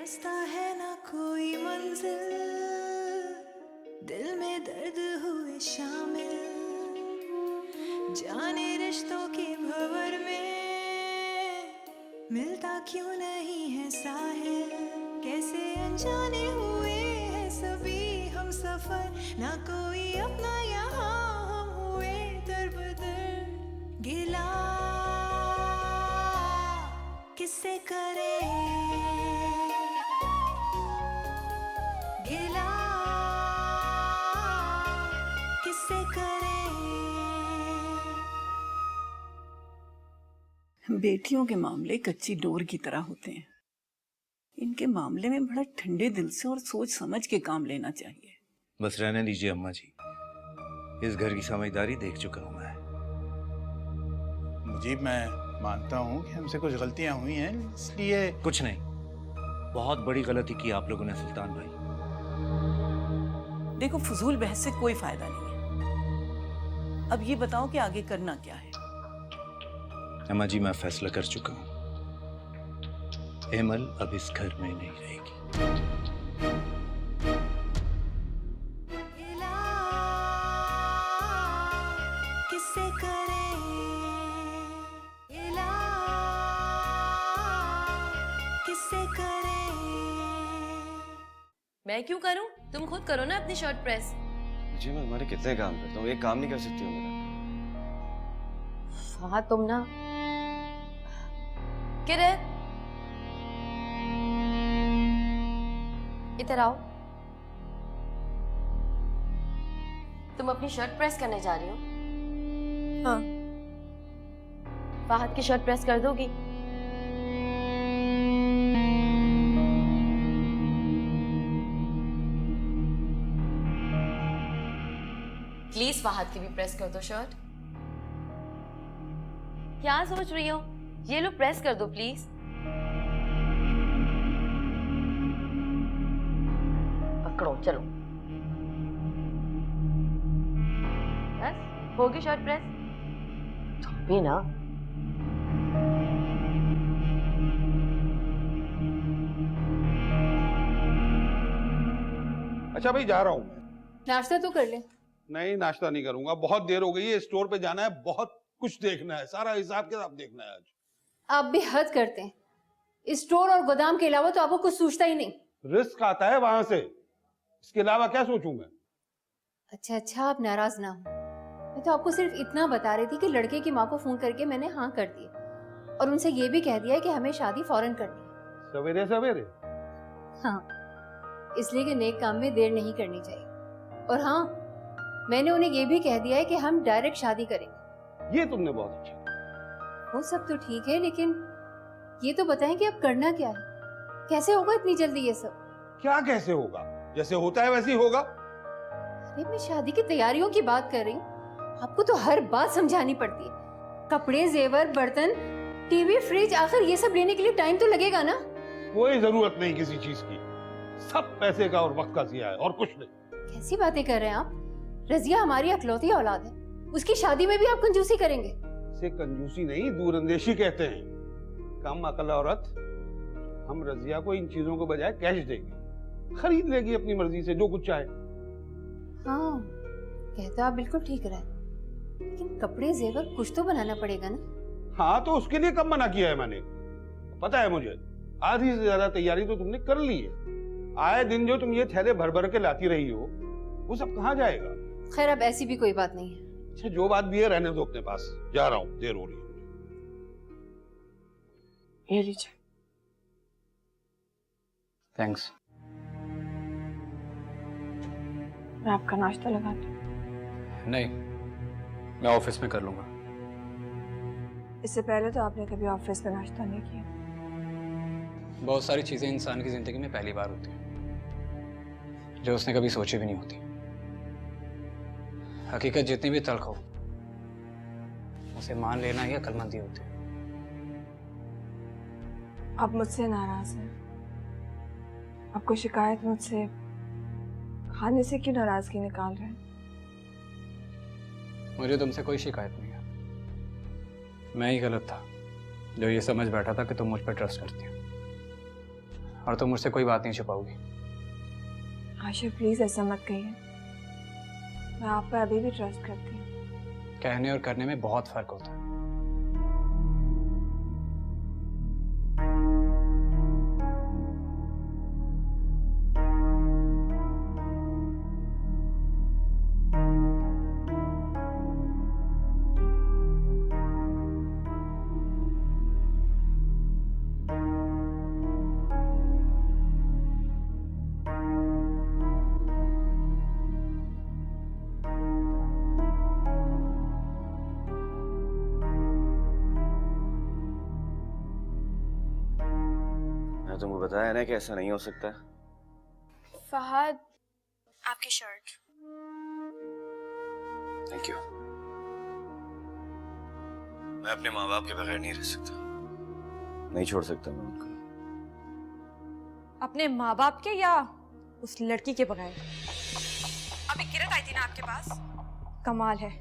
रास्ता है ना कोई मंजिल, दिल में दर्द हुए शामिल, जाने रिश्तों के भंवर में मिलता क्यों नहीं है साहिल। कैसे अनजाने हुए हैं सभी हम सफर, ना कोई अपना यहाँ हम हुए दर-बदर। गिला किससे करे, गिला किससे करे। बेटियों के मामले कच्ची डोर की तरह होते हैं। इनके मामले में बड़ा ठंडे दिल से और सोच समझ के काम लेना चाहिए। बस रहने दीजिए अम्मा जी, इस घर की समझदारी देख चुका हूं मैं। मुजीब, मैं मानता हूँ कि हमसे कुछ गलतियां हुई हैं, इसलिए कुछ नहीं, बहुत बड़ी गलती की आप लोगों ने सुल्तान भाई। देखो, फजूल बहस से कोई फायदा नहीं है। अब ये बताओ कि आगे करना क्या है। अम्मा जी, मैं फैसला कर चुका हूं, हेमल अब इस घर में नहीं रहेगी। गिला किससे करे, गिला किससे करे। मैं क्यों करूं? तुम खुद करो ना अपनी शर्ट प्रेस। जी मैं तुम्हारे कितने काम करता हूँ, एक काम नहीं कर सकती हो मेरा। हाँ तुम ना किरण, इधर आओ। तुम अपनी शर्ट प्रेस करने जा रही हो? हाँ। फाहद की शर्ट प्रेस कर दोगी? प्लीज फाहद की भी प्रेस कर दो शर्ट। क्या सोच रही हो? ये लो प्रेस कर दो प्लीज। पकड़ो, चलो। बस होगी शर्ट प्रेस? तुम भी ना। अच्छा भाई, जा रहा हूँ मैं। नाश्ता तो कर ले। नहीं, नाश्ता नहीं करूंगा, बहुत देर हो गई है, स्टोर पे जाना है, बहुत कुछ देखना है, सारा हिसाब किताब देखना है आज। आप भी हद करते हैं। स्टोर और गोदाम के अलावा तो आपको कुछ सूझता ही नहीं। रिस्क आता है वहां से, इसके अलावा क्या सोचूं मैं। अच्छा अच्छा, आप नाराज ना हो। मैं तो आपको सिर्फ इतना बता रही थी कि लड़के की माँ को फोन करके मैंने हाँ कर दी और उनसे ये भी कह दिया कि हमें शादी फौरन करनी है। सवेरे सवेरे? हाँ, इसलिए कि नेक काम में देर नहीं करनी चाहिए। और हाँ, मैंने उन्हें ये भी कह दिया है कि हम डायरेक्ट शादी करेंगे। ये तुमने बहुत अच्छा। वो सब तो ठीक है, लेकिन ये तो बताएं कि अब करना क्या है, कैसे होगा इतनी जल्दी ये सब? क्या कैसे होगा? जैसे होता है वैसे ही होगा। अरे मैं शादी की तैयारियों की बात कर रही हूँ, आपको तो हर बात समझानी पड़ती है। कपड़े, जेवर, बर्तन, टीवी, फ्रिज, आखिर ये सब लेने के लिए टाइम तो लगेगा ना। कोई जरूरत नहीं किसी चीज की, सब पैसे का और वक्त का सिया है और कुछ नहीं। कैसी बातें कर रहे हैं आप? रजिया हमारी अकलौती औलाद है, उसकी शादी में भी आप कंजूसी करेंगे? इसे कंजूसी नहीं, दूरंदेशी कहते हैं। कम अकल औरत। हम रजिया को इन चीजों के बजाय कैश देंगे, खरीद लेगी अपनी मर्जी से जो कुछ चाहे। हाँ, कहते आप बिल्कुल ठीक रहे, लेकिन कपड़े, जेवर कुछ तो बनाना पड़ेगा ना। हाँ, तो उसके लिए कब मना किया है मैंने? पता है मुझे, आधी से ज्यादा तैयारी तो तुमने कर ली है। आए दिन जो तुम ये थैले भर भर के लाती रही हो, वो सब कहाँ जाएगा? खैर, अब ऐसी भी कोई बात नहीं है। अच्छा, जो बात भी है रहने दो अपने पास, जा रहा हूँ, देर हो रही है। ये लीजिए। थैंक्स। मैं आपका नाश्ता लगा दूं? नहीं, मैं ऑफिस में कर लूंगा। इससे पहले तो आपने कभी ऑफिस में नाश्ता नहीं किया। बहुत सारी चीजें इंसान की जिंदगी में पहली बार होती हैं, जो उसने कभी सोची भी नहीं होती। हकीकत जितनी भी तल्ख हो, उसे मान लेना ही अक्लमंदी होती है। आप मुझसे नाराज हैं? आपको शिकायत मुझसे खाने से क्यों नाराजगी निकाल रहे हैं? मुझे तुमसे कोई शिकायत नहीं है। मैं ही गलत था जो ये समझ बैठा था कि तुम मुझ पर ट्रस्ट करती हो। और तुम मुझसे कोई बात नहीं छुपाओगी। आशिफ प्लीज ऐसा मत कहिए, मैं आप पर अभी भी ट्रस्ट करती हूँ। कहने और करने में बहुत फर्क होता है। मैंने तुमको बताया ना कि ऐसा नहीं हो सकता। फहद, आपकी शर्ट। Thank you. मैं अपने माँ बाप के बगैर नहीं रह सकता, नहीं छोड़ सकता मैं उनको। अपने माँ बाप के या उस लड़की के बगैर? अभी किरत आई थी ना आपके पास। कमाल है,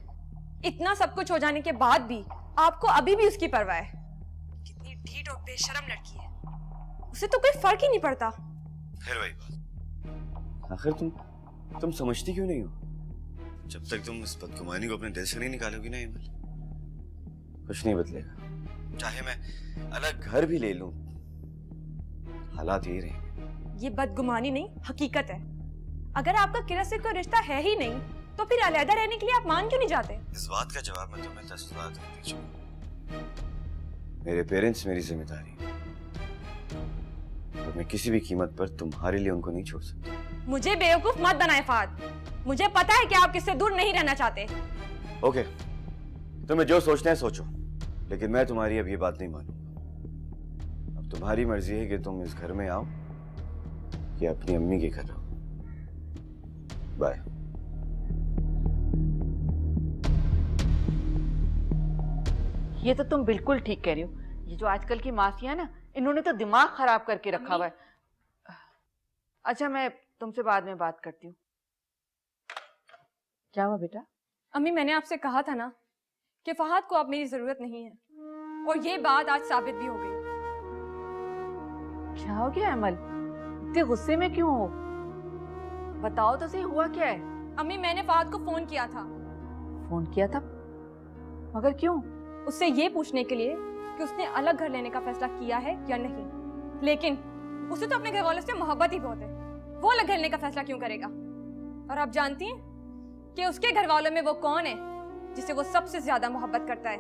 इतना सब कुछ हो जाने के बाद भी आपको अभी भी उसकी परवाह है। कितनी ढीठ और बेशर्म लड़की है, उसे तो कोई फर्क ही नहीं पड़ता। फिर वही बात, आखिर तुम समझती क्यों नहीं हो? जब तक तुम इस बदगुमानी को अपने दिल से नहीं निकालोगी ना इमल, कुछ नहीं बदलेगा। चाहे मैं अलग घर भी ले लूं, हालात यही रहेंगे। ये बदगुमानी नहीं, हकीकत है। अगर आपका किरत से कोई रिश्ता है ही नहीं तो फिर अलहदा रहने के लिए आप मान क्यों नहीं जाते? इस बात का जवाब मैं तुम्हें 10 बार दे चुका। मेरे पेरेंट्स मेरी जिम्मेदारी है और मैं किसी भी कीमत पर तुम्हारे लिए उनको नहीं छोड़ सकता। मुझे बेवकूफ मत बनाए फहद, मुझे पता है कि आप किससे दूर नहीं रहना चाहते। ओके, तुम्हें जो सोचना है सोचो, लेकिन मैं तुम्हारी अब ये बात नहीं मानूंगा। अब तुम्हारी मर्जी है कि तुम इस घर में आओ या अपनी अम्मी के घर रहो। बाय। ये तो तुम बिल्कुल ठीक कह रही हो। ये जो आजकल की मासियां है ना, इन्होंने तो दिमाग खराब करके रखा हुआ है। अच्छा, मैं तुमसे बाद में बात करती हूँ। क्या हुआ बेटा? अम्मी, मैंने आपसे कहा था ना कि फहद को अब मेरी जरूरत नहीं है, और ये बात आज साबित भी हो गई। क्या हो गया अमल? इतने गुस्से में क्यों हो? बताओ तो सही, हुआ क्या है? अम्मी, मैंने फहद को फोन किया था। फोन किया था? मगर क्यों? उससे ये पूछने के लिए कि उसने अलग घर लेने का फैसला किया है या नहीं। लेकिन उसे तो अपने घर वालों से मोहब्बत ही बहुत है, वो अलग घर लेने का फैसला क्यों करेगा? और आप जानती हैं कि उसके घर वालों में वो कौन है जिसे वो सबसे ज्यादा मोहब्बत करता है?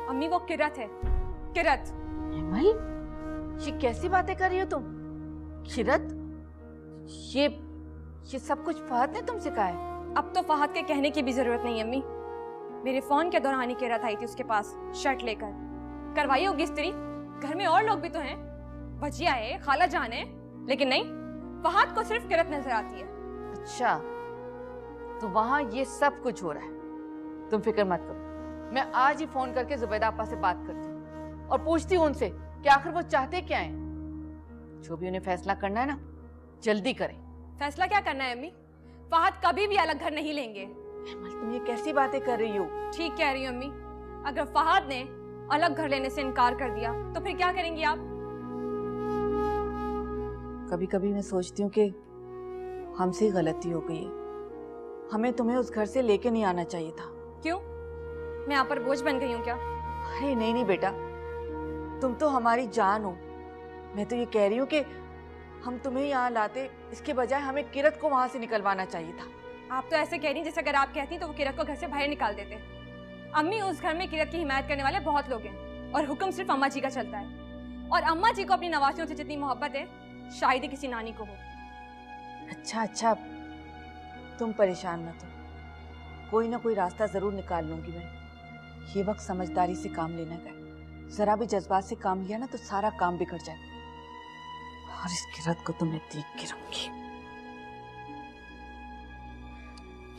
अम्मी, वो किरत है। किरत। अमल, ये कैसी बातें कर रही हो तुम? किरत? ये सब कुछ फहद ने तुमसे कहा है? अब तो फहद के कहने की भी जरूरत नहीं अम्मी। मेरे फोन के दौरान ही किरत आई थी उसके पास शर्ट लेकर। करवाई होगी इस्त्री, घर में और लोग भी तो हैं, भजिया है, खाला जान है, लेकिन नहीं, फहद को सिर्फ किरत नजर आती है। अच्छा, तो वहां ये सब कुछ हो रहा है। तुम फिक्र मत करो, मैं आज ही फोन करके जुबैदा आपा से बात करती हूँ और पूछती हूँ उनसे कि आखिर वो चाहते क्या हैं। जो भी उन्हें फैसला करना है ना, जल्दी करें। फैसला क्या करना है अम्मी? फहद कभी भी अलग घर नहीं लेंगे। तुम ये कैसी बातें कर रही हो? ठीक कह रही हो अम्मी। अगर फहद ने अलग घर लेने से इनकार कर दिया तो फिर क्या करेंगी आप? कभी कभी मैं सोचती हूँ कि हमसे ही गलती हो गई है। हमें तुम्हें उस घर से लेके नहीं आना चाहिए था। क्यों? मैं यहाँ पर बोझ बन गई हूँ क्या? अरे नहीं नहीं बेटा, तुम तो हमारी जान हो। मैं तो ये कह रही हूँ कि हम तुम्हें यहाँ लाते, इसके बजाय हमें किरत को वहां से निकलवाना चाहिए था। आप तो ऐसे कह रही जैसे अगर आप कहती तो वो किरत को घर से बाहर निकाल देते। अम्मी, उस घर में किरत की हिमायत करने वाले बहुत लोग हैं और हुक्म सिर्फ अम्मा जी का चलता है। और अम्मा जी को अपनी नवासियों से जितनी मोहब्बत है शायद ही किसी नानी को हो। अच्छा, तुम परेशान मत हो, कोई ना कोई रास्ता जरूर निकाल लूंगी मैं। ये वक्त समझदारी से काम लेना का है। जरा भी जज्बात से काम लिया ना तो सारा काम बिगड़ जाए। और इस किरत को तो मैं देख के रहूंगी।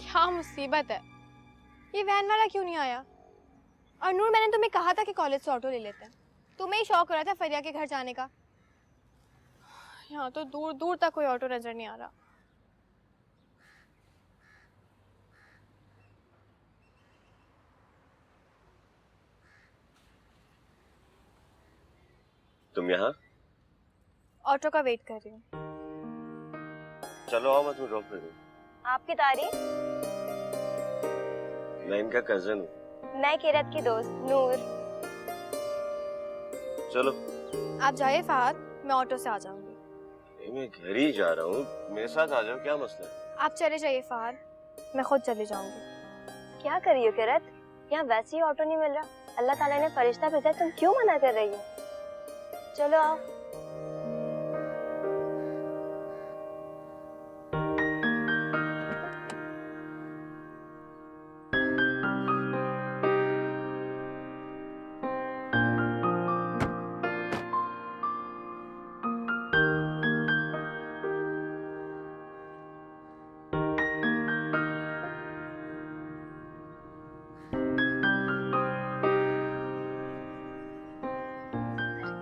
क्या मुसीबत है, ये वैन वाला क्यों नहीं आया? और नूर, मैंने तुम्हें कहा था कि कॉलेज से ऑटो ले लेते हैं। तुम्हें ही शौक हो रहा था फरिया के घर जाने का। यहाँ तो दूर दूर तक कोई ऑटो नजर नहीं आ रहा। तुम यहाँ? ऑटो का वेट कर रही हूँ। चलो आओ, मैं तुम्हें ड्रॉप कर दूँ। आपकी तारीफ? मैं इनका कजन हूँ। मैं किरत की दोस्त नूर। चलो। आप जाइए फहद, मैं ऑटो से आ जाऊंगी। नहीं, मैं घर ही जा रहा हूँ, मेरे साथ आ जाओ, क्या मसला है? आप चले जाइए फहद, मैं खुद चली जाऊंगी। क्या कर रही हो किरत? यहाँ वैसे ही ऑटो नहीं मिल रहा। अल्लाह ताला ने फरिश्ता भेजा, तुम क्यों मना कर रही हो? चलो आओ।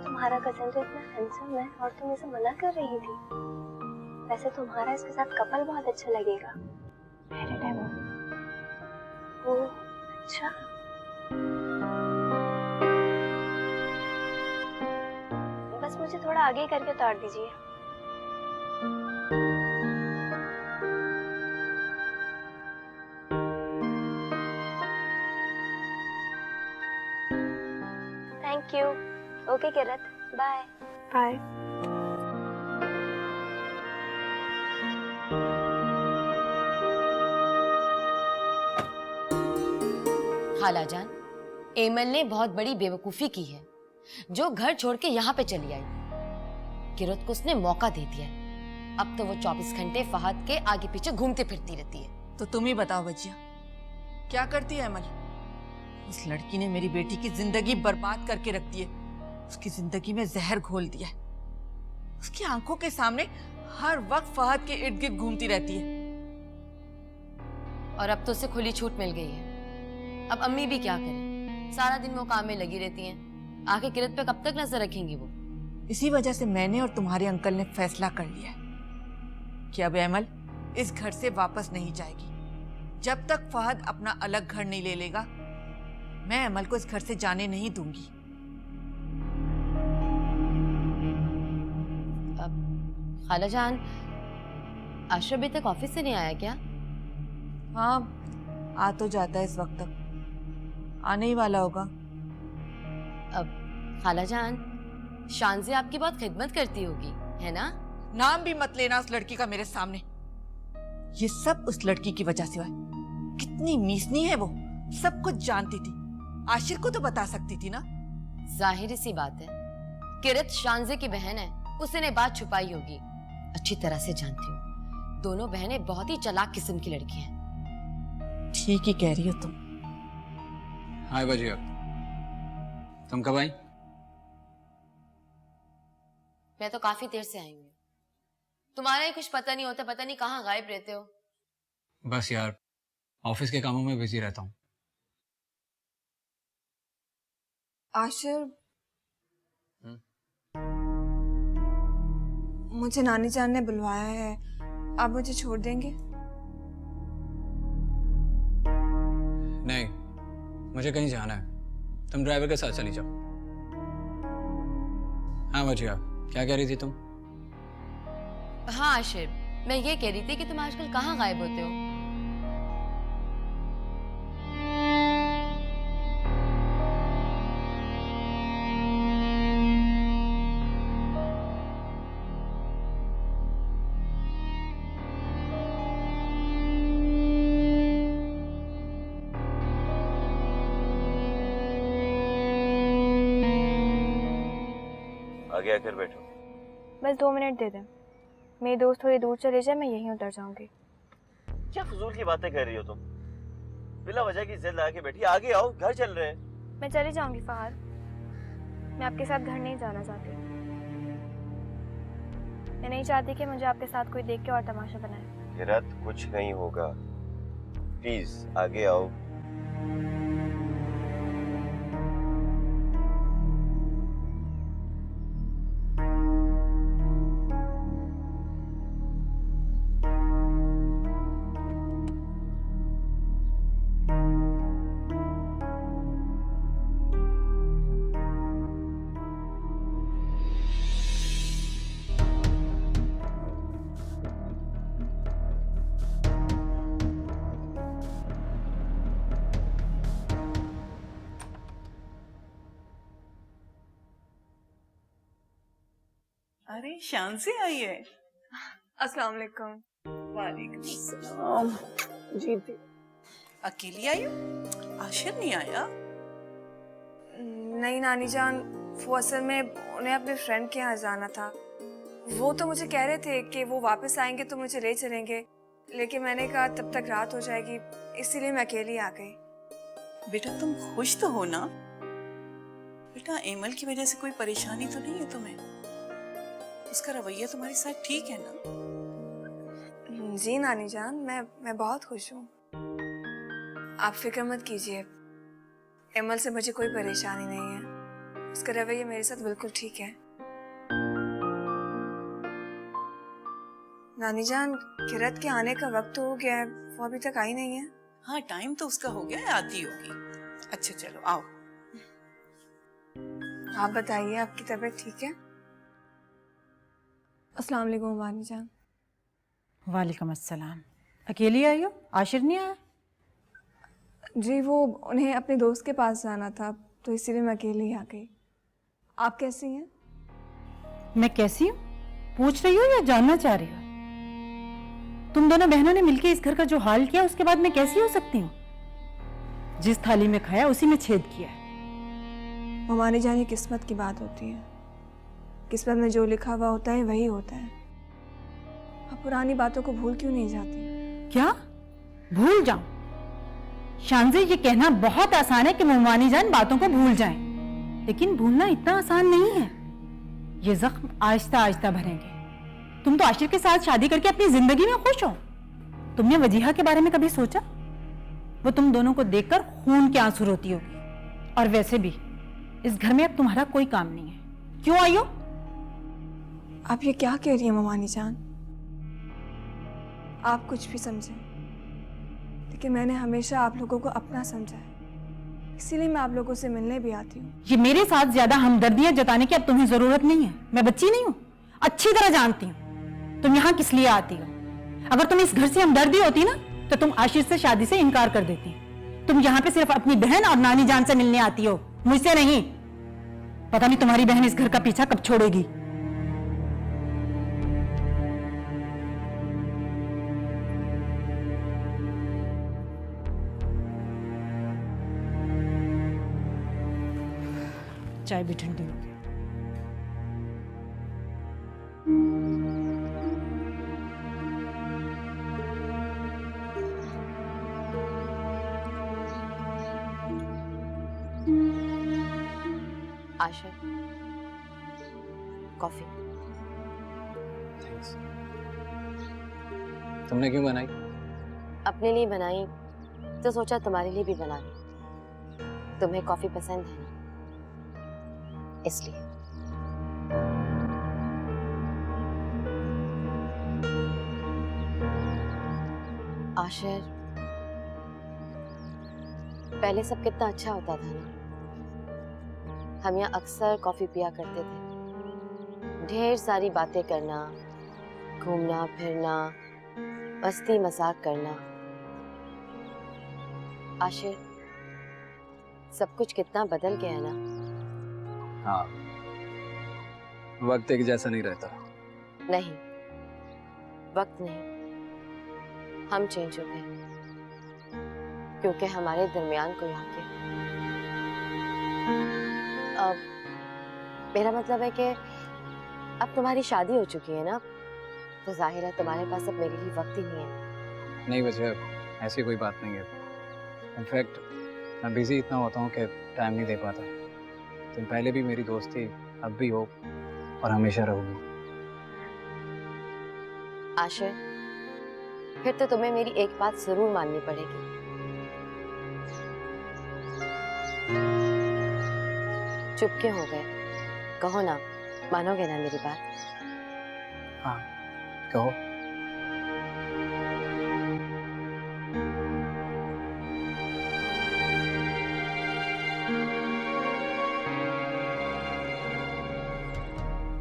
तुम्हारा कजन तो इतना हैंडसम है और तुम इसे मना कर रही थी। वैसे तुम्हारा इसके साथ कपल बहुत अच्छा लगेगा। मैरिड है वो। ओह अच्छा। बस मुझे थोड़ा आगे करके उतार दीजिए। Thank you. Okay Kirat, bye bye. खालाजान, एमल ने बहुत बड़ी बेवकूफी की है जो घर छोड़ के यहाँ पे चली आई। किरत को उसने मौका दे दिया है। अब तो वो 24 घंटे फहद के आगे पीछे घूमती फिरती रहती है। तो तुम ही बताओ बजिया, क्या करती है अमल? उस लड़की ने मेरी बेटी की जिंदगी बर्बाद करके रख दी है। उसकी जिंदगी में जहर घोल दिया है। उसकी आंखों के सामने हर वक्त फहद के इर्द गिर्द घूमती रहती है। और अब तो उसे खुली छूट मिल गई है। अब अम्मी भी क्या करें? सारा दिन वो काम में लगी रहती हैं। आखिर किरत पे कब तक नजर रखेंगी वो? इसी वजह से मैंने और तुम्हारे अंकल ने फैसला कर लिया है कि अब अमल इस घर से वापस नहीं जाएगी। जब तक फहद अपना अलग घर नहीं ले लेगा, मैं अमल को इस घर से जाने नहीं दूंगी। खालाजान, आशरफ अभी तक ऑफिस से नहीं आया क्या? हाँ, आ तो जाता है इस वक्त तक। आने ही वाला होगा। अब खालाजान, शानज़ी आपकी बहुत खिदमत करती होगी, है ना? नाम भी मत लेना उस लड़की का मेरे सामने। ये सब उस लड़की की वजह से हुआ है। कितनी मीसनी है वो, सब कुछ जानती थी। आशिर को तो बता सकती थी ना। जाहिर सी बात है, किरत शानज़ी की बहन है, उसने बात छुपाई होगी। अच्छी तरह से जानती हूँ, दोनों बहनें बहुत ही चालाक किस्म की लड़की हैं। ठीक ही कह रही हो तुम। हाय बजिया, तुम कब आई? मैं तो काफी देर से आई हूँ। तुम्हारा ही कुछ पता नहीं होता, पता नहीं कहाँ गायब रहते हो। बस यार, ऑफिस के कामों में बिजी रहता हूँ। आशिर, मुझे नानी जान ने बुलवाया है। आप मुझे छोड़ देंगे? नहीं, मुझे कहीं जाना है। तुम ड्राइवर के साथ चली जाओ। हाँ बजिया, क्या कह रही थी तुम? हाँ आशिर, मैं ये कह रही थी कि तुम आजकल कहाँ गायब होते हो? आगे आकर बैठो। बस 2 मिनट दे दें। मेरी दोस्त थोड़ी दूर चले जाए, मैं यहीं उतर जाऊंगी। क्या फजूल की बातें कर रही हो तुम? बिला वजह की जिद लगा के बैठी। आगे आओ, घर चल रहे हैं। मैं चली जाऊंगी फहद, मैं आपके साथ घर नहीं जाना चाहती। मैं नहीं चाहती कि मुझे आपके साथ कोई देख के और तमाशा बनाए। किरत, कुछ नहीं होगा, प्लीज आगे आओ। अरे शान से आई है। अस्सलाम वालेकुम। वालेकुम सलाम। जी जी। अकेली आई हो? आशिर नहीं आया? नहीं नानी जान, वो असल में उन्हें अपने फ्रेंड के यहाँ जाना था। वो तो मुझे कह रहे थे कि वो वापस आएंगे तो मुझे ले चलेंगे, लेकिन मैंने कहा तब तक रात हो जाएगी, इसीलिए मैं अकेली आ गई। बेटा तुम खुश तो हो ना? बेटा एमल की वजह से कोई परेशानी तो नहीं है तुम्हें? उसका रवैया तुम्हारे साथ ठीक है ना? जी नानी जान, मैं बहुत खुश हूँ। आप फिक्र मत कीजिए, एमल से मुझे कोई परेशानी नहीं है। उसका रवैया मेरे साथ बिल्कुल ठीक है। नानी जान, किरत के आने का वक्त हो गया है, वो अभी तक आई नहीं है। हाँ टाइम तो उसका हो गया है, आती होगी। अच्छा चलो आओ। आप बताइए, आपकी तबीयत ठीक है? अस्सलाम वालेकुम वानी जान। वालेकुम अस्सलाम। अकेली आई हो? आशिर नहीं आया? जी वो उन्हें अपने दोस्त के पास जाना था, तो इसीलिए मैं अकेली आ गई। आप कैसी हैं? मैं कैसी हूँ पूछ रही हो या जानना चाह रही हो? तुम दोनों बहनों ने मिलकर इस घर का जो हाल किया, उसके बाद मैं कैसी हो सकती हूँ? जिस थाली में खाया उसी में छेद किया है। ममानी जान, ये किस्मत की बात होती है। किस्मत में जो लिखा हुआ होता है वही होता है। आप पुरानी बातों को भूल क्यों नहीं जाती? क्या भूल जाऊं? शानज़े, ये कहना बहुत आसान है कि ममानी जान बातों को भूल जाएं, लेकिन भूलना इतना आसान नहीं है। ये जख्म आहिस्ता आहिस्ता भरेंगे। तुम तो आशिर के साथ शादी करके अपनी जिंदगी में खुश हो। तुमने वजीहा के बारे में कभी सोचा? वो तुम दोनों को देखकर खून के आंसू रोती होगी। और वैसे भी इस घर में अब तुम्हारा कोई काम नहीं है। क्यों आई हो? आप ये क्या कह रही हैं ममानी जान? आप कुछ भी समझें, लेकिन मैंने हमेशा आप लोगों को अपना समझा है, इसीलिए मैं आप लोगों से मिलने भी आती हूँ। ये मेरे साथ ज्यादा हमदर्दियां जताने की अब तुम्हें जरूरत नहीं है। मैं बच्ची नहीं हूँ, अच्छी तरह जानती हूँ तुम यहाँ किस लिए आती हो। अगर तुम इस घर से हमदर्दी होती ना, तो तुम आशिर से शादी से इनकार कर देती। तुम यहाँ पे सिर्फ अपनी बहन और नानी जान से मिलने आती हो, मुझसे नहीं। पता नहीं तुम्हारी बहन इस घर का पीछा कब छोड़ेगी। चाय भी ठंडी हो गई। आशिर, कॉफी। थैंक्स। तुमने क्यों बनाई? अपने लिए बनाई तो सोचा तुम्हारे लिए भी बना लूं। तुम्हें कॉफी पसंद है ना, इसलिए। आशिर, पहले सब कितना अच्छा होता था ना। हम यहाँ अक्सर कॉफी पिया करते थे, ढेर सारी बातें करना, घूमना फिरना, मस्ती मजाक करना। आशिर, सब कुछ कितना बदल गया है ना। हाँ, वक्त एक जैसा नहीं रहता। नहीं, वक्त नहीं, हम चेंज हो गए, क्योंकि हमारे दरमियान कोई आ गया। अब मेरा मतलब है कि अब तुम्हारी शादी हो चुकी है ना, तो जाहिर है तुम्हारे पास अब मेरे लिए वक्त ही नहीं है। नहीं वजह, ऐसी कोई बात नहीं है। इनफैक्ट मैं बिजी इतना होता हूँ कि टाइम नहीं दे पाता। तुम पहले भी मेरी दोस्त थी, अब भी हो और हमेशा रहोगी। आशिर, फिर तो तुम्हें मेरी एक बात जरूर माननी पड़ेगी। चुप क्यों हो गए? कहो ना, मानोगे ना मेरी बात? हाँ, कहो।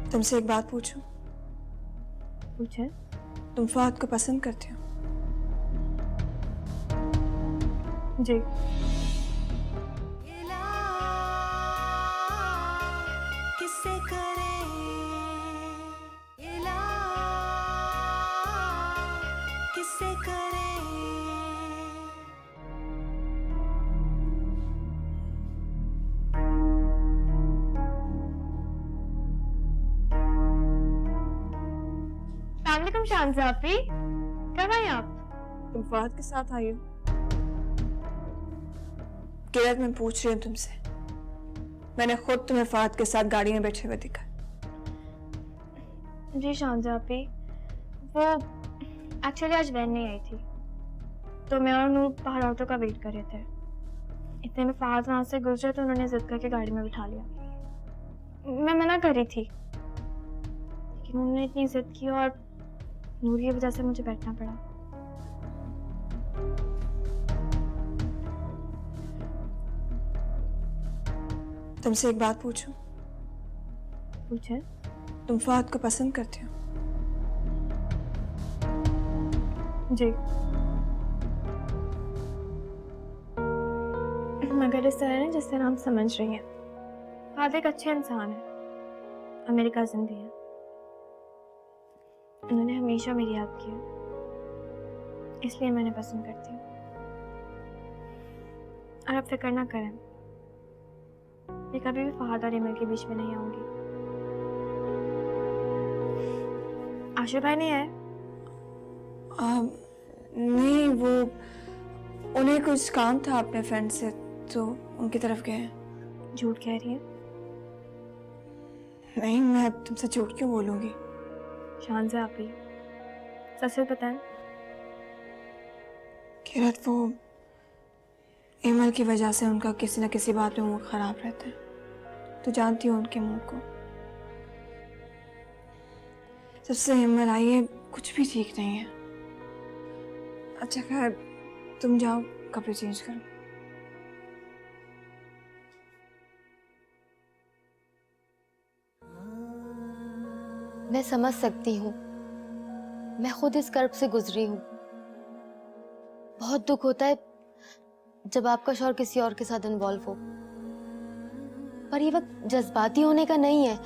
तुमसे एक बात पूछूं? पूछे। तुम फहद को पसंद करते हो? जी। किससे करें वालेकुम शांजाफी, कब आई आप? तुम फहद के साथ आई हो? किरत, मैं पूछ रही हूँ तुमसे, मैंने खुद तुम्हें फहद के साथ गाड़ी में बैठे हुए देखा। जी शांजाफी, वो एक्चुअली आज वैन नहीं आई थी, तो मैं और नूर बाहर ऑटो का वेट कर रहे थे। इतने में फहद वहां से गुजरे तो उन्होंने जिद करके गाड़ी में बिठा लिया। मैं मना कर रही थी, लेकिन उन्होंने इतनी जिद की और नूर की वजह से मुझे बैठना पड़ा। तुमसे एक बात पूछूं? पूछे। तुम फहद को पसंद करते हो? जी, मगर इस तरह नहीं जिस तरह हम समझ रही हैं। फहद एक अच्छे इंसान है और मेरी कजिन भी है। उन्होंने हमेशा मेरी याद की है, इसलिए मैंने पसंद करती हूँ। और अब फिक्र ना करें, मैं कभी भी फहद और इमल के बीच में नहीं आऊंगी। आशु भाई नहीं आए? नहीं, वो उन्हें कुछ काम था अपने फ्रेंड से, तो उनकी तरफ गए हैं। झूठ कह रही है? नहीं, मैं तुमसे झूठ क्यों बोलूंगी? शांजा आप ही सच बताएं। किरत, वो इमल की वजह से उनका किसी न किसी बात में मूड खराब रहता है। तो जानती हो उनके मूड को। जब से इमल आई है कुछ भी ठीक नहीं है। अच्छा खैर, तुम जाओ कपड़े चेंज करो। मैं समझ सकती हूँ, मैं खुद इस कर्ब से गुजरी हूँ। बहुत दुख होता है जब आपका शौहर किसी और के साथ इन्वॉल्व हो, पर ये वक्त जज्बाती होने का नहीं है।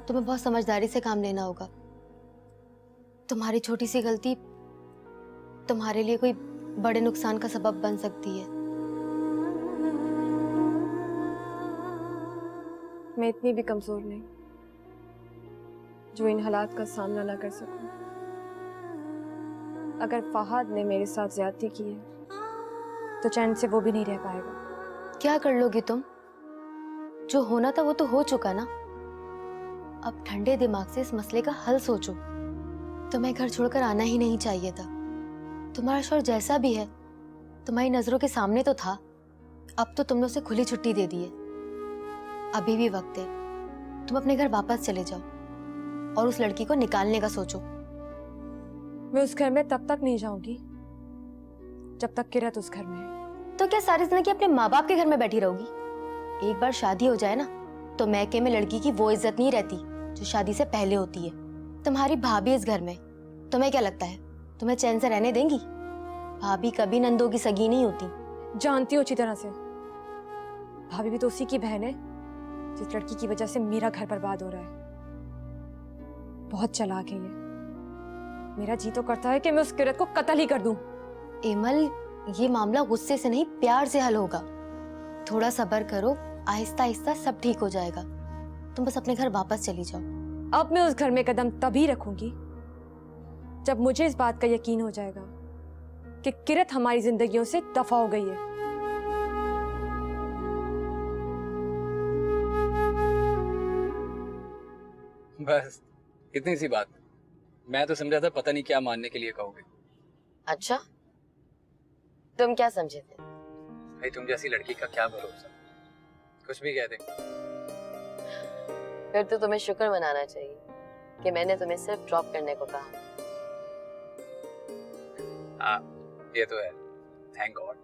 तुम्हें बहुत समझदारी से काम लेना होगा। तुम्हारी छोटी सी गलती तुम्हारे लिए कोई बड़े नुकसान का सबब बन सकती है। मैं इतनी भी कमजोर नहीं जो इन हालात का सामना ना कर सकूं। अगर फहद ने मेरे साथ ज्यादती की है तो चैन से वो भी नहीं रह पाएगा। क्या कर लोगी तुम? जो होना था वो तो हो चुका ना। अब ठंडे दिमाग से इस मसले का हल सोचो। तुम्हें घर छोड़कर आना ही नहीं चाहिए था। तुम्हारा शौहर जैसा भी है तुम्हारी नजरों के सामने तो था। अब तो तुमने उसे खुली छुट्टी दे दी है। अभी भी वक्त है, तुम अपने घर वापस चले जाओ और उस लड़की को निकालने का सोचो। मैं उस घर में तब तक नहीं जाऊंगी जब तक किरत उस घर में है। तो क्या सारी जिंदगी अपने माँ बाप के घर में बैठी रहोगी? एक बार शादी हो जाए ना तो मैके में लड़की की वो इज्जत नहीं रहती जो शादी से पहले होती है। तुम्हारी भाभी इस घर में, तुम्हें क्या लगता है तुम्हें चैन से रहने देंगी? भाभी कभी नंदों की सगी नहीं होती। जानती हो अच्छी तरह से, भाभी भी तो उसी की बहन है जिस लड़की की वजह से मेरा घर बर्बाद हो रहा है। बहुत चालाक है ये। मेरा जी तो करता है कि मैं उस किरत को कत्ल ही कर दूं। एमल, ये मामला गुस्से से नहीं प्यार से हल होगा। थोड़ा सब्र करो, आहिस्ता आहिस्ता सब ठीक हो जाएगा। तुम बस अपने घर वापस चली जाओ। अब मैं उस घर में कदम तभी रखूंगी जब मुझे इस बात का यकीन हो जाएगा कि किरत हमारी जिंदगियों से दफा हो गई है। बस इतनी सी बात। मैं तो समझा था पता नहीं क्या मानने के लिए कहोगे। अच्छा, तुम क्या समझे थे? भाई तुम जैसी लड़की का क्या भरोसा, कुछ भी कह दे। फिर तो तुम्हें शुक्र मनाना चाहिए कि मैंने तुम्हें सिर्फ ड्रॉप करने को कहा। हाँ, ये तो है। Thank God.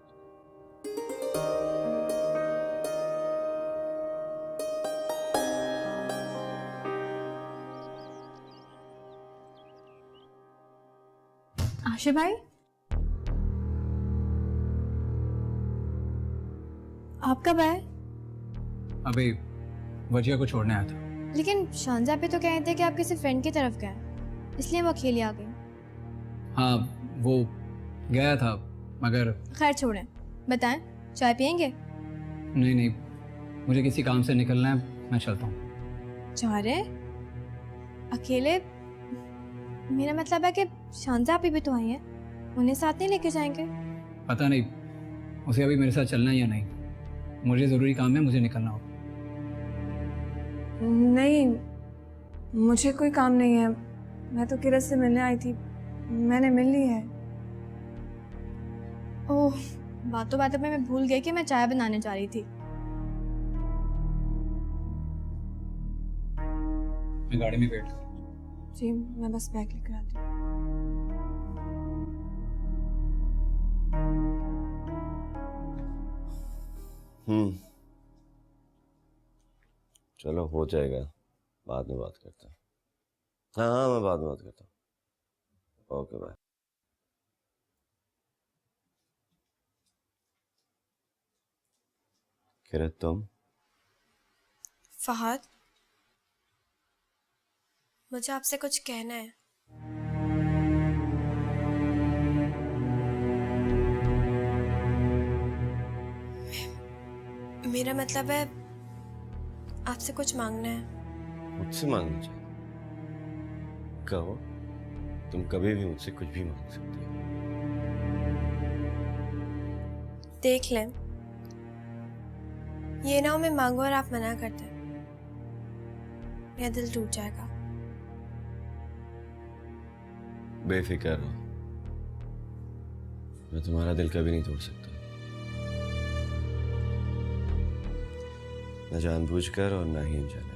आशु भाई, आप कब आए? अभी वजिया को छोड़ने आया था। लेकिन शांजा पे तो कह रहे थे कि आप किसी फ्रेंड की तरफ गए, इसलिए वो अकेले आ गई। हाँ, वो गया था मगर। खैर छोड़ें, बताएं, चाय पियेंगे? नहीं नहीं, मुझे किसी काम से निकलना है, मैं चलता हूँ। जा रहे? अकेले? मेरा मतलब है कि शांजा आप भी तो आई हैं, उन्हें साथ नहीं लेके जाएंगे? पता नहीं उसे अभी मेरे साथ चलना है या नहीं। मुझे ज़रूरी काम है, मुझे निकलना होगा। नहीं, मुझे कोई काम नहीं है। मैं तो किरत से मिलने आई थी, मैंने मिल ली है। ओह, बातों बातों में मैं भूल गई कि मैं चाय बनाने जा रही थी। मैं गाड़ी में वेट कर। जी, मैं बस बैग लेकर आती हूँ। चलो हो जाएगा, बाद में बात करते हैं। हाँ हाँ, मैं बाद में बात करता हूँ। Okay bye. किरत तुम? फहद, मुझे आपसे कुछ कहना है। मेरा मतलब है आपसे कुछ मांगना है। मुझसे मांगना चाहिए? कहो, तुम कभी भी मुझसे कुछ भी मांग सकती हो। देख लें, ये ना हो मैं मांगू और आप मना कर दें, मेरा दिल टूट जाएगा। बेफिक्र रहो, मैं तुम्हारा दिल कभी नहीं तोड़ सकता, न जानबूझकर और न ही अनजाने में।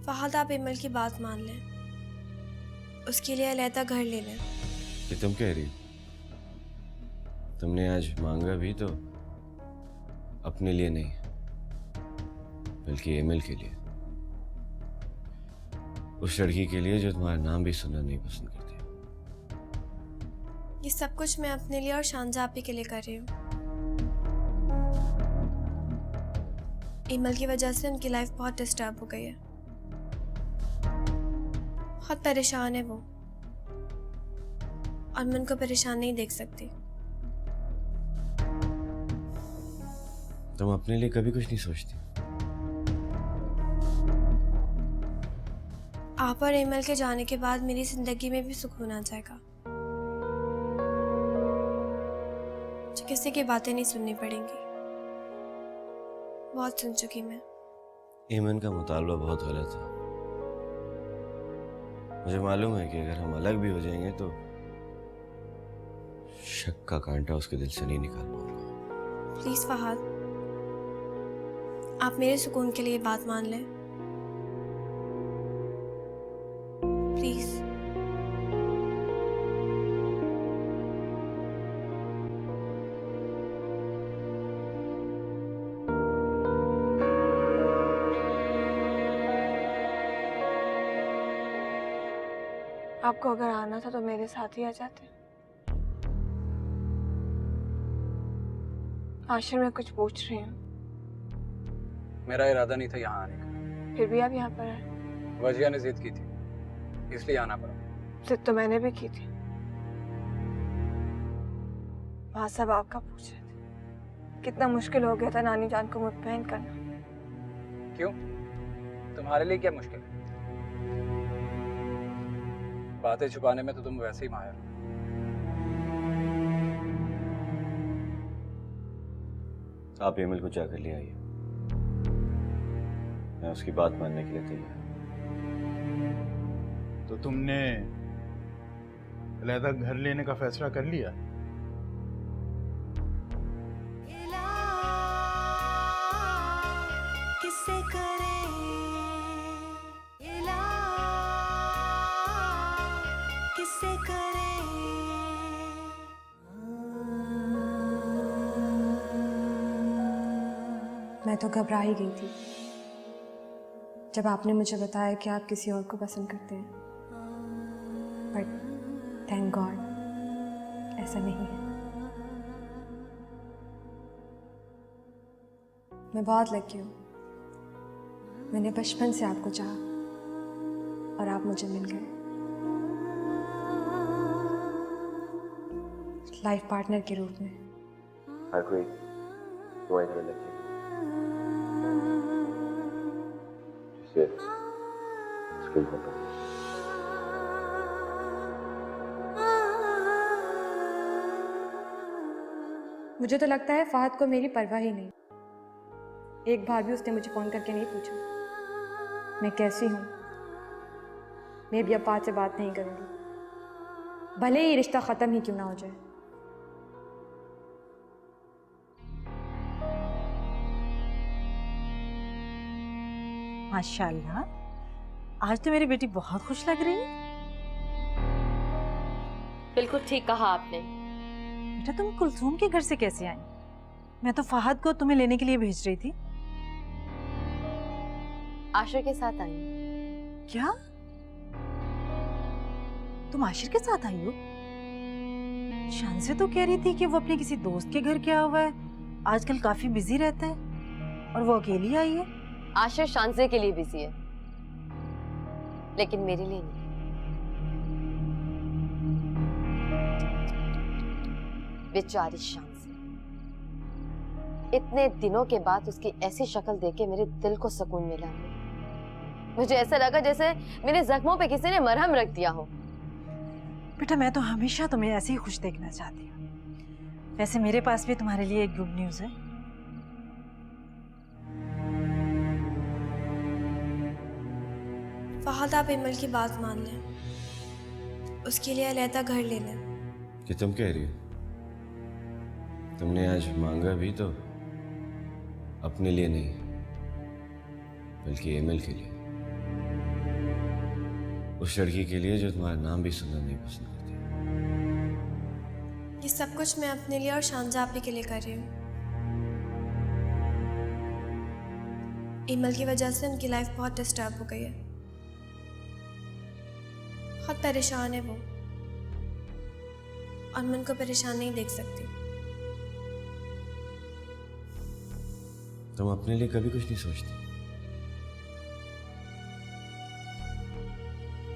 फहद, आप इमल की बात मान लें, उसके लिए अलहदा घर ले लें। ये तुम कह रही हो? तुमने आज मांगा भी तो अपने लिए नहीं, बल्कि एमिल के लिए, उस लड़की के लिए जो तुम्हारा नाम भी सुनना नहीं पसंद करती। ये सब कुछ मैं अपने लिए और शांजा आपी के लिए कर रही हूँ। एमिल की वजह से उनकी लाइफ बहुत डिस्टर्ब हो गई है, बहुत परेशान है वो, और मैं उनको परेशान नहीं देख सकती। तुम अपने लिए कभी कुछ नहीं सोचती। आप और एमिल के जाने के बाद मेरी जिंदगी में भी सुकून आ जाएगा, जो किसी की बातें नहीं सुननी पड़ेंगी। बहुत सुन चुकी मैं। एमन का मुतालबा बहुत गलत है। मुझे मालूम है कि अगर हम अलग भी हो जाएंगे तो शक का कांटा उसके दिल से नहीं निकाल पाऊंगा। प्लीज फहद, आप मेरे सुकून के लिए बात मान लें, प्लीज। आपको अगर आना था तो मेरे साथ ही आ जाते। आश्रम में कुछ पूछ रही हूँ। मेरा इरादा नहीं था यहाँ आने का, फिर भी आप यहाँ पर आए। वजिया ने जिद की थी, इसलिए आना पड़ा। जिद तो मैंने भी की थी। वहाँ सब आपका पूछ रहे थे। कितना मुश्किल हो गया था नानी जान को मुतमईन करना। क्यों? तुम्हारे लिए क्या मुश्किल है? बातें छुपाने में तो तुम वैसे ही माहिर हो। आप एमिल को जाकर ले आइए, मैं उसकी बात मानने के लिए तैयार हूं। तो तुमने अलहदा घर लेने का फैसला कर लिया? किससे करें इला, किससे करें। मैं तो घबरा ही गई थी जब आपने मुझे बताया कि आप किसी और को पसंद करते हैं, बट थैंक गॉड ऐसा नहीं है। मैं बहुत लकी हूँ, मैंने बचपन से आपको चाहा और आप मुझे मिल गए, लाइफ पार्टनर के रूप में। हर कोई तुम्हारी तरह लकी है, जिसे मुश्किल होगा। मुझे तो लगता है फहद को मेरी परवाह ही नहीं। एक बार भी उसने मुझे फोन करके नहीं पूछा मैं कैसी हूँ। मैं भी अब फहद से बात नहीं करूँगी, भले ही रिश्ता ख़त्म ही क्यों ना हो जाए। माशाल्लाह, आज तो मेरी बेटी बहुत खुश लग रही है। बिल्कुल ठीक कहा आपने। बेटा तुम कुलसूम के घर से कैसे आई? मैं तो फहद को तुम्हें लेने के लिए भेज रही थी। आशिर के साथ आई। क्या तुम आशिर के साथ आई हो? शान से तो कह रही थी कि वो अपने किसी दोस्त के घर गया हुआ है, आजकल काफी बिजी रहता है, और वो अकेली आई है। आशिर शानजे के लिए बिजी है, लेकिन मेरे लिए नहीं। बेचारी शानजे, इतने दिनों के बाद उसकी ऐसी शक्ल देख के मेरे दिल को सुकून मिला। मुझे ऐसा लगा जैसे मेरे जख्मों पे किसी ने मरहम रख दिया हो। बेटा मैं तो हमेशा तुम्हें ऐसे ही खुश देखना चाहती हूँ। वैसे मेरे पास भी तुम्हारे लिए एक गुड न्यूज़ है। फहद आप इमल की बात मान लें, उसके लिए अलहदा घर ले लें। कि तुम कह रही हो? तुमने आज मांगा भी तो अपने लिए नहीं, बल्कि एमएल के लिए, उस लड़की के लिए जो तुम्हारा नाम भी सुनना नहीं पसंद करती। ये सब कुछ मैं अपने लिए और शानजा आपी के लिए कर रही हूँ। इमल की वजह से उनकी लाइफ बहुत डिस्टर्ब हो गई है, बहुत परेशान है वो, और मैं उनको परेशान नहीं देख सकती। तुम अपने लिए कभी कुछ नहीं सोचती।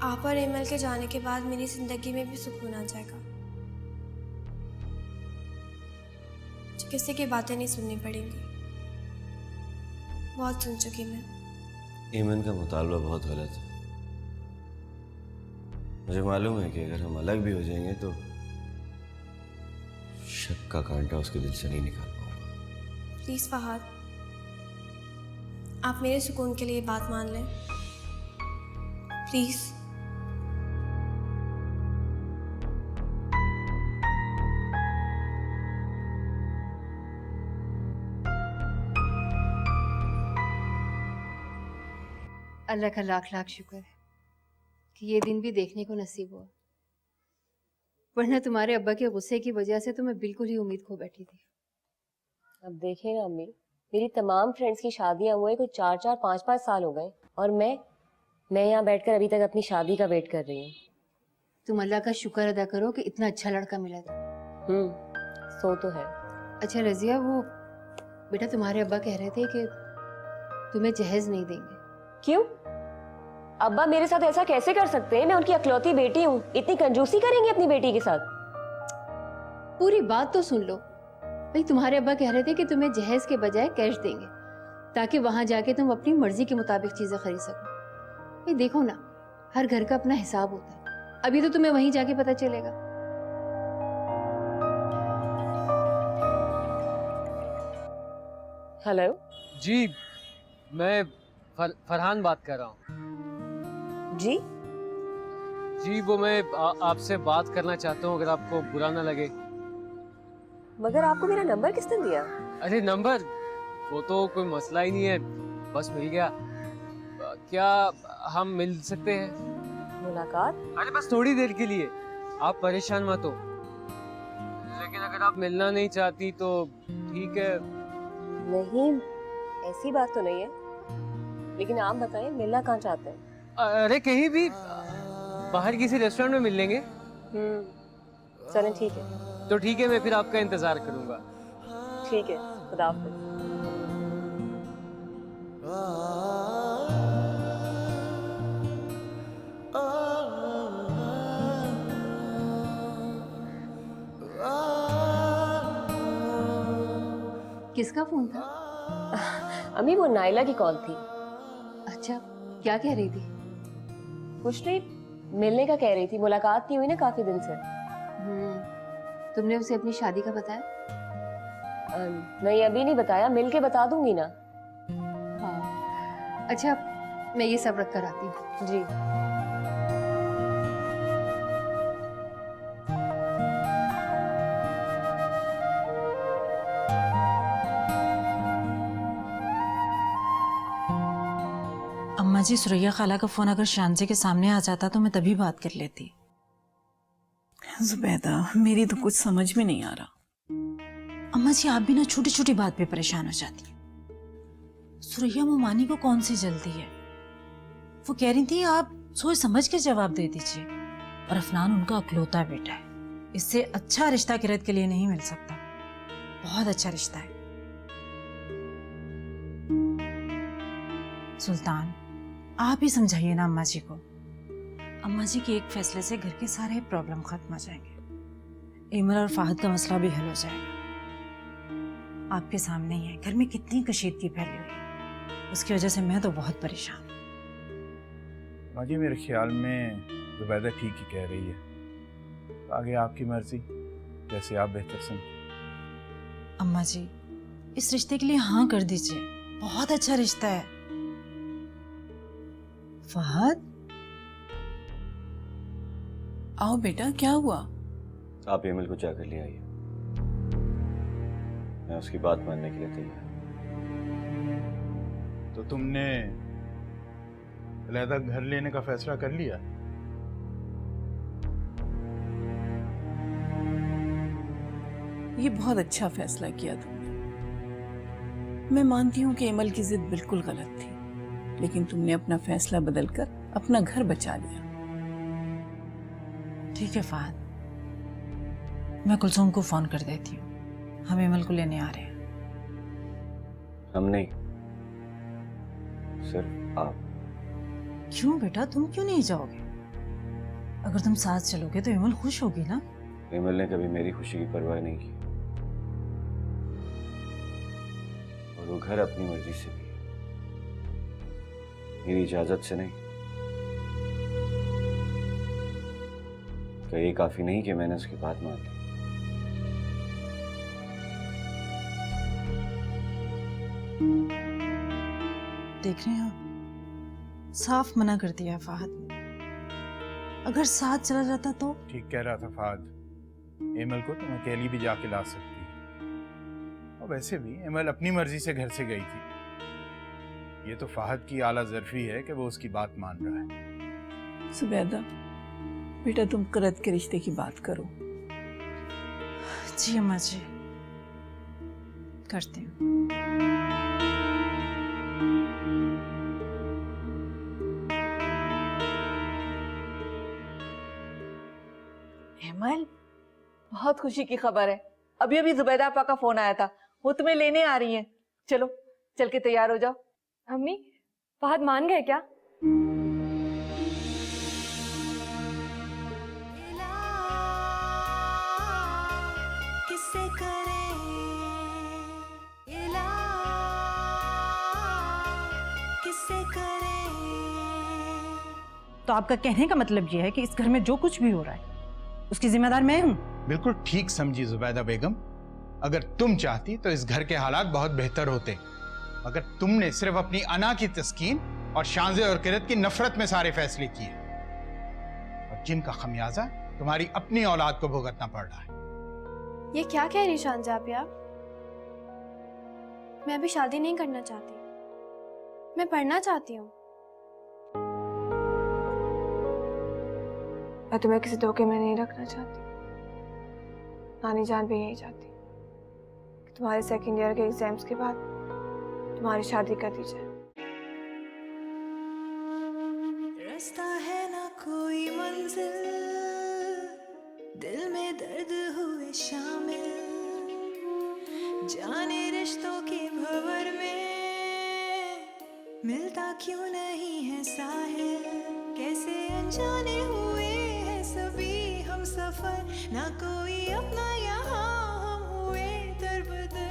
आप और एमएल के जाने के बाद मेरी जिंदगी में भी सुकून आ जाएगा। मुझे किसी की बातें नहीं सुननी पड़ेंगी, बहुत सुन चुकी मैं। ईमन का मुतालबा बहुत गलत है। मुझे मालूम है कि अगर हम अलग भी हो जाएंगे तो शक का कांटा उसके दिल से नहीं निकाल पाऊंगा। प्लीज फहद, आप मेरे सुकून के लिए बात मान लें प्लीज। अल्लाह का लाख लाख शुक्र है कि ये दिन भी देखने को नसीब हुआ, वरना तुम्हारे अब्बा के गुस्से की वजह से तो मैं बिल्कुल ही उम्मीद खो बैठी थी। अब देखें ना अम्मी, मेरी तमाम फ्रेंड्स की शादियां हुए कोई 4-4, 5-5 साल हो गए, और मैं यहाँ बैठकर अभी तक अपनी शादी का वेट कर रही हूँ। तुम अल्लाह का शुक्र अदा करो कि इतना अच्छा लड़का मिला था। सो तो है। अच्छा रजिया, वो बेटा तुम्हारे अब्बा कह रहे थे कि तुम्हें जहेज नहीं देंगे। क्यों? अब्बा मेरे साथ ऐसा कैसे कर सकते हैं? मैं उनकी अकलौती बेटी हूँ, इतनी कंजूसी करेंगे अपनी बेटी के साथ? पूरी बात तो सुन लो भाई। तुम्हारे अब्बा कह रहे थे कि तुम्हें जहेज के बजाय कैश देंगे, ताकि वहां जाके तुम अपनी मर्जी के मुताबिक चीजें खरीद सको। भाई देखो ना, हर घर का अपना हिसाब होता है, अभी तो तुम्हें वहीं जाके पता चलेगा। हेलो जी, मैं फरहान बात कर रहा हूँ। जी जी, वो मैं आपसे बात करना चाहता हूँ, अगर आपको बुरा ना लगे। मगर आपको मेरा नंबर किसने दिया? अरे नंबर, वो तो कोई मसला ही नहीं है, बस मिल गया। क्या हम मिल सकते हैं? मुलाकात? अरे बस थोड़ी देर के लिए, आप परेशान मत हो। लेकिन अगर आप मिलना नहीं चाहती तो ठीक है। नहीं, ऐसी बात तो नहीं है, लेकिन आप बताएं मिलना कहाँ चाहते हैं? अरे कहीं भी, बाहर किसी रेस्टोरेंट में मिल लेंगे। चलें ठीक है। तो ठीक है, मैं फिर आपका इंतजार करूंगा। ठीक है, खुदा हाफिज। किसका फोन था? अम्मी वो नाइला की कॉल थी। अच्छा, क्या कह रही थी? कुछ नहीं, मिलने का कह रही थी, मुलाकात नहीं हुई ना काफी दिन से। तुमने उसे अपनी शादी का बताया? नहीं अभी नहीं बताया, मिल के बता दूंगी ना। हाँ अच्छा, मैं ये सब रख कर आती हूँ। जी। अम्मा जी, सुरैया खाला का फोन अगर शांजे के सामने आ जाता तो मैं तभी बात कर लेती। जुबैदा, मेरी तो कुछ समझ में नहीं आ रहा। अम्मा जी, आप भी ना छोटी छोटी बात पे परेशान हो जाती। सुरैया मोमानी को कौन सी जल्दी है? वो कह रही थी आप सोच समझ के जवाब दे दीजिए। और अफनान उनका अकलौता बेटा है, इससे अच्छा रिश्ता किरत के लिए नहीं मिल सकता। बहुत अच्छा रिश्ता है। सुल्तान, आप ही समझाइए ना अम्मा जी को। अम्मा जी के एक फैसले से घर के सारे प्रॉब्लम खत्म हो जाएंगे। एमल और फाहद का मसला भी हल हो जाएगा। आपके सामने ही है, घर में कितनी कशीदगी फैली हुई है, उसकी वजह से मैं तो बहुत परेशान हूँ। माजी, मेरे ख्याल में जुबैदा ठीक ही कह रही है। आगे आपकी मर्जी, जैसे आप बेहतर समझें। अम्मा जी, इस रिश्ते के लिए हाँ कर दीजिए, बहुत अच्छा रिश्ता है। फहद, आओ बेटा, क्या हुआ? आप एमल को जाकर ले आइए, मैं उसकी बात मानने के लिए तैयार। तो तुमने अलहदा घर लेने का फैसला कर लिया? ये बहुत अच्छा फैसला किया तुमने। मैं मानती हूँ कि एमल की जिद बिल्कुल गलत थी, लेकिन तुमने अपना फैसला बदलकर अपना घर बचा लिया। ठीक है फहद, मैं कुलसुम को फोन कर देती हूँ। हम एमल को लेने आ रहे हैं। हम नहीं, सिर्फ आप। क्यों बेटा, तुम क्यों नहीं जाओगे? अगर तुम साथ चलोगे तो एमल खुश होगी ना। एमल ने कभी मेरी खुशी की परवाह नहीं की, और वो घर अपनी मर्जी से भी, मेरी इजाजत से नहीं। क्या ये काफी नहीं कि मैंने उसकी बात मान ली? देख रहे हैं, साफ मना कर दिया है फाहद ने। अगर साथ चला जाता तो। ठीक कह रहा था फाहद, एमल को तुम अकेली भी जाके ला सकती है। और वैसे भी एमल अपनी मर्जी से घर से गई थी। ये तो फाहद की आला ज़र्फी है कि वो उसकी बात मान रहा है। सुबैदा बेटा, तुम करत के रिश्ते की बात करो। जी अम्मा जी, करते हैं। एमल, बहुत खुशी की खबर है। अभी अभी जुबैदा आपा का फोन आया था, वो तुम्हें लेने आ रही हैं। चलो चल के तैयार हो जाओ। अम्मी, फहद मान गए क्या? किससे करें इला, किससे करें। तो आपका कहने का मतलब यह है कि इस घर में जो कुछ भी हो रहा है उसकी जिम्मेदार मैं हूँ? बिल्कुल ठीक समझी जुबैदा बेगम। अगर तुम चाहती तो इस घर के हालात बहुत बेहतर होते, मगर तुमने सिर्फ अपनी अना की तस्कीन और शांजे और किरत की नफरत में सारे फैसले किए, और जिनका खमियाजा तुम्हारी अपनी औलाद को भुगतना पड़ रहा है। ये क्या कह रही शांजा आप यार? मैं अभी शादी नहीं करना चाहती, मैं पढ़ना चाहती हूँ। मैं तुम्हें किसी धोखे में नहीं रखना चाहती। नानी जान भी यही चाहती कि तुम्हारे सेकंड ईयर के एग्जाम्स के बाद तुम्हारी शादी कर दी जाए। रास्ता है ना कोई मंजिल, दिल में दर्द हुए शामिल, जाने रिश्तों के भंवर में मिलता क्यों नहीं है साहिल। कैसे अनजाने हुए हैं सभी हम सफर, ना कोई अपना यहाँ हम हुए दर बदर।